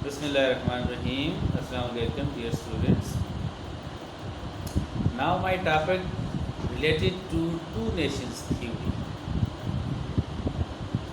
Bismillahirrahmanirrahim. Assalamu alaikum, dear students. Now my topic related to two nations theory.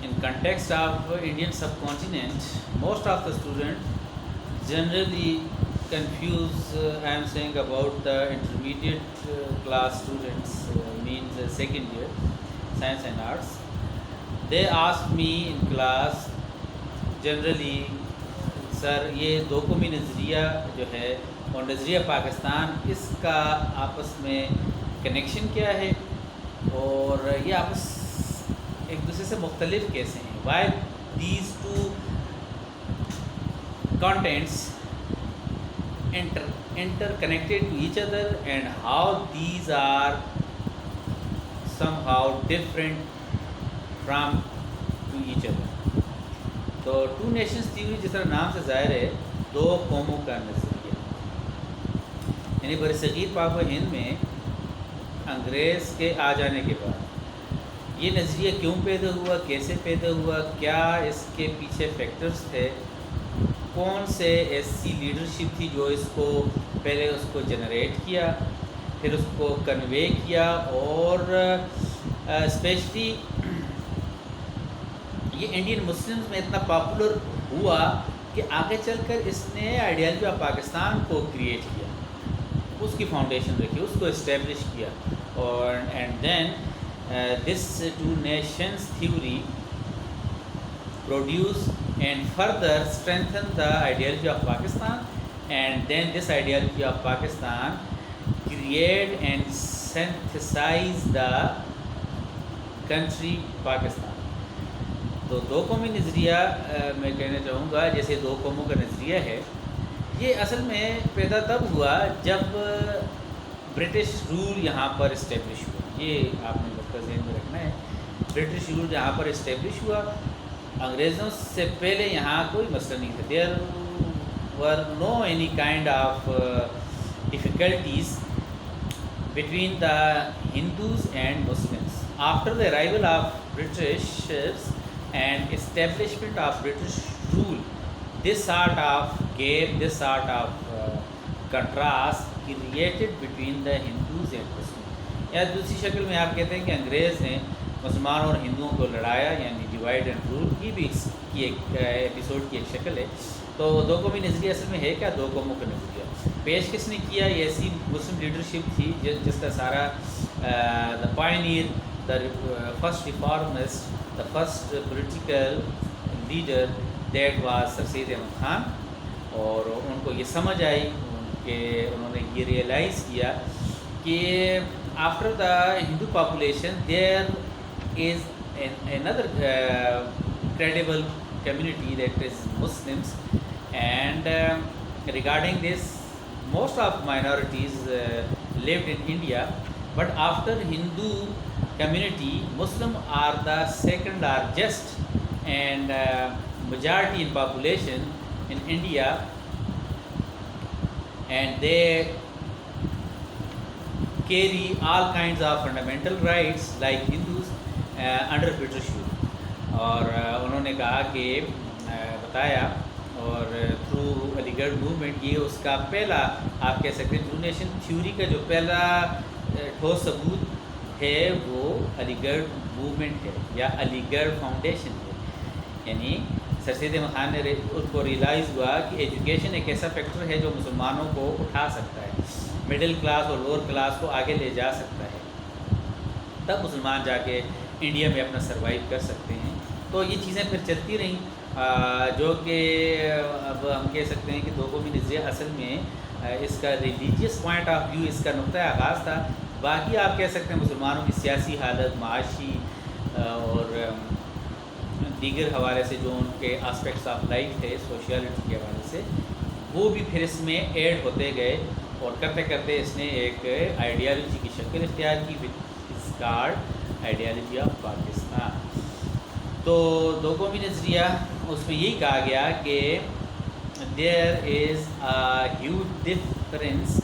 In context of Indian subcontinent, most of the students generally confuse. I am saying about the intermediate class students, means second year, science and arts. They ask me in class generally, سر یہ دو قومی نظریہ جو ہے اور نظریہ پاکستان، اس کا آپس میں کنیکشن کیا ہے اور یہ آپس ایک دوسرے سے مختلف کیسے ہیں؟ Why these two continents interconnected to each other and how these are somehow different from to each other. تو ٹو نیشنز تھیوری جس طرح نام سے ظاہر ہے، دو قوموں کا نظریہ، یعنی برصغیر پاک و ہند میں انگریز کے آ جانے کے بعد یہ نظریہ کیوں پیدا ہوا، کیسے پیدا ہوا، کیا اس کے پیچھے فیکٹرز تھے، کون سے ایسی لیڈرشپ تھی جو اس کو پہلے اس کو جنریٹ کیا، پھر اس کو کنوے کیا، اور اسپیشلی یہ انڈین مسلمز میں اتنا پاپولر ہوا کہ آگے چل کر اس نے آئیڈیالوجی آف پاکستان کو کریٹ کیا، اس کی فاؤنڈیشن رکھی، اس کو اسٹیبلش کیا. اور and then this two nations theory produce and further strengthen the ideology of Pakistan, and then this ideology of Pakistan create and synthesize the country Pakistan. تو دو قومی نظریہ میں کہنا چاہوں گا، جیسے دو قوموں کا نظریہ ہے، یہ اصل میں پیدا تب ہوا جب برٹش رول یہاں پر اسٹیبلش ہوا. یہ آپ نے نقطہ ذہن میں رکھنا ہے. برٹش رول یہاں پر اسٹیبلش ہوا، انگریزوں سے پہلے یہاں کوئی مسئلہ نہیں تھا. There were no any kind of difficulties between the Hindus and Muslims. After the arrival of Britishers and establishment of British rule, this sort of gap, this sort of contrast created between the Hindus and Muslims. یا دوسری شکل میں آپ کہتے ہیں کہ انگریز نے مسلمانوں اور ہندوؤں کو لڑایا، یعنی ڈیوائڈ اینڈ رول. یہ بھی اس کی ایک ایپیسوڈ کی ایک شکل ہے. تو دو قومی نظریہ اصل میں ہے کیا؟ دو قوموں کا نظریہ. پیش کس نے کیا؟ یہ ایسی مسلم لیڈرشپ تھی جس کا سارا the pioneer, the first reformist, the first political leader, that was Sir Syed Ahmad Khan. اور ان کو یہ سمجھ آئی کہ انہوں نے یہ ریئلائز کیا کہ after the Hindu population there is another credible community, that is Muslims, and regarding this most of minorities lived in India, but after Hindu community, Muslim are the second largest and majority in population in India, and they carry all kinds of fundamental rights like Hindus under British rule. اور انہوں نے کہا کہ بتایا، اور through علی گڑھ movement, یہ اس کا پہلا آپ کہہ سکتے ہیں ٹو نیشن تھیوری کا جو پہلا ٹھوس ثبوت ہے وہ علی گڑھ موومنٹ ہے یا علی گڑھ فاؤنڈیشن ہے. یعنی سر سید احمد خان نے اس کو ریئلائز ہوا کہ ایجوکیشن ایک ایسا فیکٹر ہے جو مسلمانوں کو اٹھا سکتا ہے، مڈل کلاس اور لوور کلاس کو آگے لے جا سکتا ہے، تب مسلمان جا کے انڈیا میں اپنا سروائیو کر سکتے ہیں. تو یہ چیزیں پھر چلتی رہیں، جو کہ اب ہم کہہ سکتے ہیں کہ دو قومی نظریہ اصل میں اس کا ریلیجیس پوائنٹ آف ویو، اس کا نقطۂ آغاز تھا. باقی آپ کہہ سکتے ہیں مسلمانوں کی سیاسی حالت، معاشی اور دیگر حوالے سے جو ان کے آسپیکٹس آف لائف تھے سوشیالٹی کے حوالے سے، وہ بھی پھر اس میں ایڈ ہوتے گئے، اور کرتے کرتے اس نے ایک آئیڈیالوجی کی شکل اختیار کی، which is called ideology of Pakistan. تو دو قومی نظریہ اس میں یہی کہا گیا کہ there is a huge difference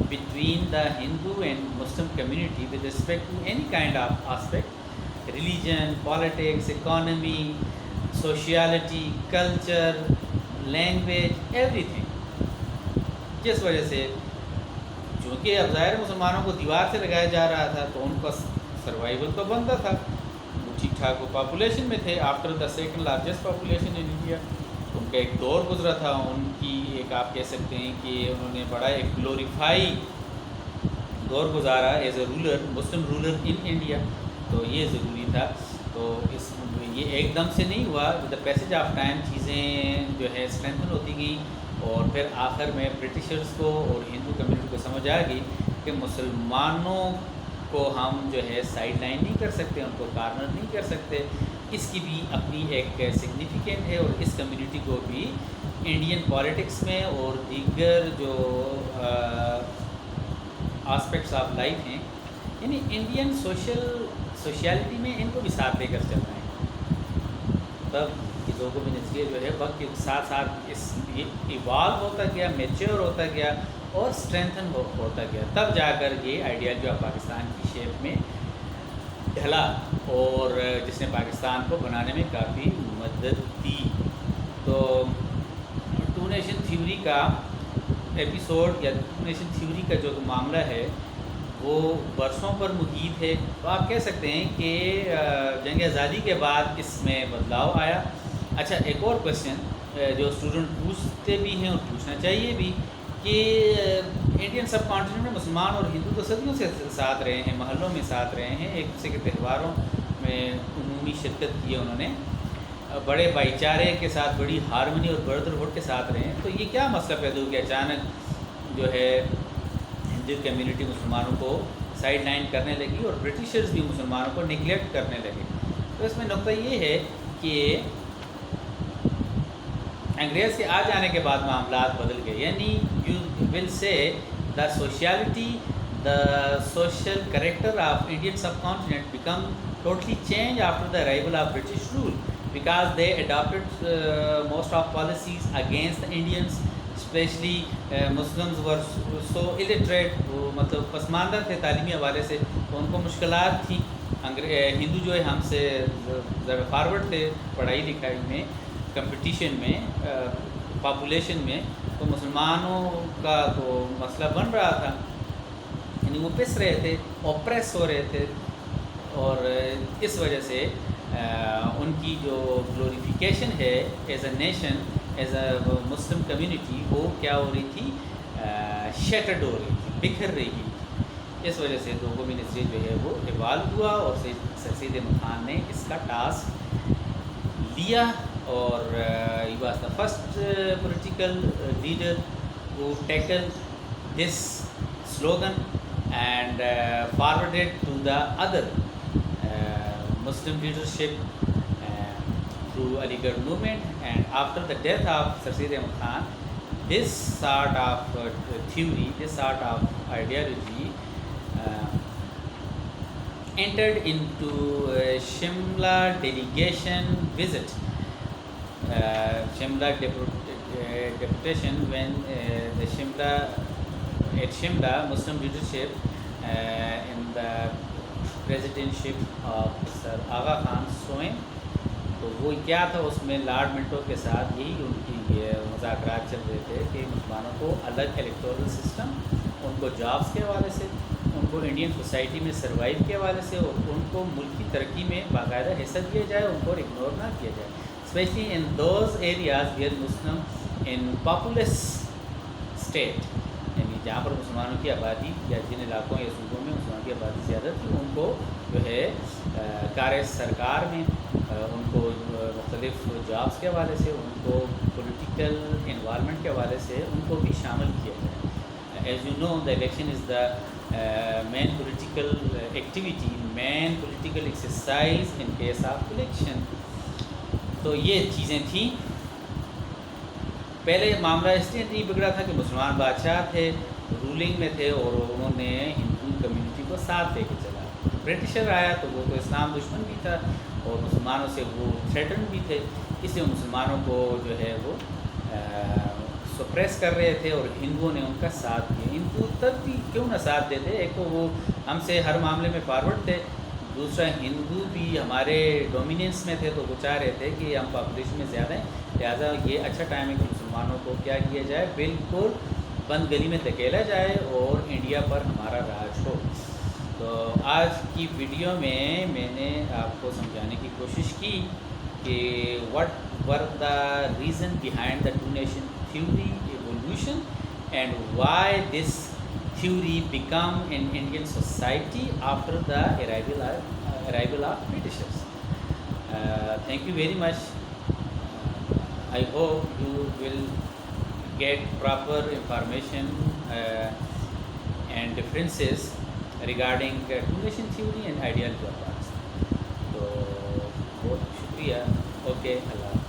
between the Hindu and Muslim community with respect to any kind of aspect, religion, politics, economy, sociality, culture, language, every thing, جس وجہ سے چونکہ اب ظاہر مسلمانوں کو دیوار سے لگایا جا رہا تھا تو ان کا سروائیول تو بنتا تھا، وہ ٹھیک ٹھاک وہ پاپولیشن میں تھے، after the second largest population in India. ان کا ایک دور گزرا تھا، ان کی ایک آپ کہہ سکتے ہیں کہ انہوں نے بڑا ایک گلوریفائی دور گزارا as a ruler, Muslim ruler in India. تو یہ ضروری تھا. تو یہ ایک دم سے نہیں ہوا، with the passage of time چیزیں جو ہے اسٹرینتھن ہوتی گئی، اور پھر آخر میں برٹشرز کو اور ہندو کمیونٹی کو سمجھ آ گئی کہ مسلمانوں کو ہم جو ہے سائڈ لائن نہیں کر سکتے، ان کو کارنر نہیں کر سکتے. اس کی بھی اپنی ایک سگنیفیکینٹ ہے، اور اس کمیونٹی کو بھی انڈین پالیٹکس میں اور دیگر جو آسپیکٹس آف لائف ہیں، یعنی انڈین سوشیالٹی میں ان کو بھی ساتھ لے کر چلنا ہے. تب یہ لوگوں میں نظریہ جو ہے وقت کے ساتھ ساتھ یہ ایوالو ہوتا گیا، میچور ہوتا گیا اور اسٹرینتھن ہوتا گیا. تب جا کر یہ آئیڈیالوجی آف پاکستان کی شیپ میں ڈھلا، اور جس نے پاکستان کو بنانے میں کافی مدد دی. تو ٹو نیشن تھیوری کا ایپیسوڈ یا ٹو نیشن تھیوری کا جو معاملہ ہے وہ برسوں پر محیط ہے. تو آپ کہہ سکتے ہیں کہ جنگ آزادی کے بعد اس میں بدلاؤ آیا. اچھا، ایک اور کویشچن جو اسٹوڈنٹ پوچھتے بھی ہیں اور پوچھنا چاہیے بھی، کہ انڈین سب کانٹیننٹ میں مسلمان اور ہندو تو صدیوں سے ساتھ رہے ہیں، محلوں میں ساتھ رہے ہیں، ایک دوسرے کے تہواروں میں عمومی شرکت کی ہے انہوں نے، بڑے بھائی چارے کے ساتھ، بڑی ہارمنی اور بردرہڈ کے ساتھ رہے ہیں. تو یہ کیا مسئلہ پیدا ہو گیا اچانک جو ہے ہندو کمیونٹی مسلمانوں کو سائڈ لائن کرنے لگی اور برٹشرز بھی مسلمانوں کو نگلیکٹ کرنے لگے؟ تو اس میں نقطہ یہ ہے کہ انگریز کے آ جانے کے بعد معاملات بدل گئے. یعنی you will see the sociality, the social character of Indian subcontinent became totally change after the arrival of British rule, because they adopted most of policies against the Indians, especially Muslims were so illiterate، وہ مطلب پسماندہ تھے تعلیمی حوالے سے، تو ان کو مشکلات تھیں. ہندو جو ہے ہم سے ذرا فارورڈ تھے پڑھائی لکھائی میں، کمپٹیشن میں، پاپولیشن میں. تو مسلمانوں کا تو مسئلہ بن رہا تھا، یعنی وہ پس رہے تھے، اوپریس ہو رہے تھے، اور اس وجہ سے ان کی جو گلوریفیکیشن ہے as a nation, as a Muslim community, وہ کیا ہو رہی تھی، شیٹرڈ ہو رہی تھی، بکھر رہی تھی. اس وجہ سے دو قومی نظریہ جو ہے وہ ایوالو ہوا، اور سر سید احمد خان نے اس کا ٹاسک لیا، اور he was the first political leader who tackled this slogan and forwarded to the other Muslim leadership through Aligarh movement. And after the death of Sir Syed Ahmad Khan, this sort of theory, this sort of ideology entered into Shimla delegation visit. Shimla deputation, when the Shimla Muslim leadership in the presidentship of Sir Agha Khan Soin. تو وہ کیا تھا، اس میں lord Manto کے ساتھ یہی ان کی مذاکرات چل رہے تھے کہ مسلمانوں کو الگ الیکٹورل سسٹم، ان کو جابس کے حوالے سے، ان کو انڈین سوسائٹی میں سروائیو کے حوالے سے، اور ان کو ملکی ترقی میں باقاعدہ حصہ دیا جائے، ان کو اگنور نہ کیا جائے، especially in those areas where Muslim in populous state, یعنی جہاں پر مسلمانوں کی آبادی، یا جن علاقوں یا صوبوں میں مسلمانوں کی آبادی زیادہ تھی، ان کو جو ہے کار سرکار میں، ان کو مختلف جابس کے حوالے سے، ان کو پولیٹیکل انوالومنٹ کے حوالے سے ان کو بھی شامل کیا جائے. As you know, the election is the main political activity, main political exercise in case of election. تو یہ چیزیں تھیں. پہلے معاملہ اس لیے نہیں بگڑا تھا کہ مسلمان بادشاہ تھے، رولنگ میں تھے، اور انہوں نے ہندو کمیونٹی کو ساتھ لے کے چلا. برٹشر آیا تو وہ تو اسلام دشمن بھی تھا، اور مسلمانوں سے وہ تھریٹن بھی تھے، اس لیے مسلمانوں کو جو ہے وہ سپریس کر رہے تھے، اور ہندوؤں نے ان کا ساتھ دیا. ہندو تب بھی کیوں نہ ساتھ دیتے، ایک تو وہ ہم سے ہر معاملے میں فارورڈ تھے، دوسرا ہندو بھی ہمارے ڈومیننس میں تھے تو وہ چاہ رہے تھے کہ ہم پاپولیشن میں زیادہ ہیں، لہٰذا یہ اچھا ٹائم ہے کہ مسلمانوں کو کیا کیا جائے، بالکل بند گلی میں دھکیلا جائے اور انڈیا پر ہمارا راج ہو۔ تو آج کی ویڈیو میں نے آپ کو سمجھانے کی کوشش کی کہ what were the reason behind the two nation theory evolution and why this theory become in Indian society after the arrival of Britishers. Thank you very much. I hope you will get proper information and differences regarding two nation theory and ideology of Pakistan. تو بہت شکریہ. Okay, اللہ حافظ.